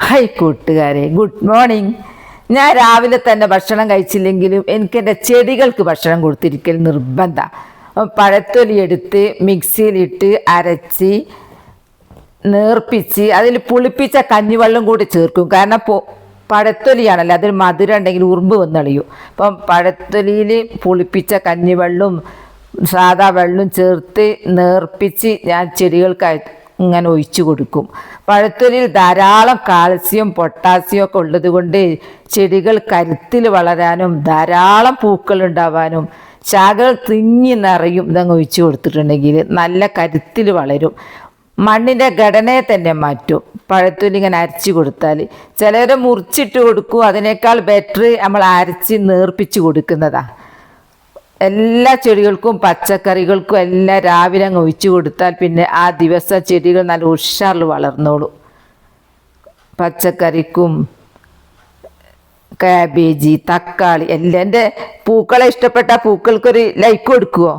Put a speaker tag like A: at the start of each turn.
A: Hi കൂട്ടുകാരെ, good morning. ഞാൻ രാവിലെ തന്നെ ഭക്ഷണം കഴിച്ചില്ലെങ്കിലും എനിക്ക് എൻ്റെ ചെടികൾക്ക് ഭക്ഷണം കൊടുത്തിരിക്കൽ നിർബന്ധമാണ്. പഴത്തൊലി എടുത്ത് മിക്സിയിലിട്ട് അരച്ച് നേർപ്പിച്ച് അതിൽ പുളിപ്പിച്ച കഞ്ഞിവെള്ളം കൂടി ചേർക്കും. കാരണം പഴത്തൊലിയാണല്ലോ, അതിൽ മധുരം ഉണ്ടെങ്കിൽ ഉറുമ്പ് വന്നളിയും. അപ്പം പഴത്തൊലിയിൽ പുളിപ്പിച്ച കഞ്ഞിവെള്ളവും സാദാ വെള്ളവും ചേർത്ത് നേർപ്പിച്ച് ഞാൻ ചെടികൾക്ക് ഇങ്ങനെ ഒഴിച്ചു കൊടുക്കും. പഴത്തൊലിയിൽ ധാരാളം കാൽസ്യം പൊട്ടാസ്യം ഒക്കെ ഉള്ളത് കൊണ്ട് ചെടികൾ കരുത്തിൽ വളരാനും ധാരാളം പൂക്കൾ ഉണ്ടാവാനും ശാഖകൾ തിങ്ങി നിറയും. ഇതങ്ങ് ഒഴിച്ചു കൊടുത്തിട്ടുണ്ടെങ്കിൽ നല്ല കരുത്തിൽ വളരും. മണ്ണിൻ്റെ ഘടനയെ തന്നെ മാറ്റും പഴത്തൊലി ഇങ്ങനെ അരച്ച് കൊടുത്താൽ. ചിലരെ മുറിച്ചിട്ട് കൊടുക്കും, അതിനേക്കാൾ ബെറ്റർ നമ്മൾ അരച്ച് നേർപ്പിച്ച് കൊടുക്കുന്നതാണ്. എല്ലാ ചെടികൾക്കും പച്ചക്കറികൾക്കും എല്ലാം രാവിലെ അങ്ങ് ഒഴിച്ചു കൊടുത്താൽ പിന്നെ ആ ദിവസം ചെടികൾ നല്ല ഉഷാറിൽ വളർന്നോളും. പച്ചക്കറിക്കും കാബേജ് തക്കാളി എല്ലാം. എൻ്റെ പൂക്കളെ ഇഷ്ടപ്പെട്ട പൂക്കൾക്കൊരു ലൈക്ക് കൊടുക്കുമോ?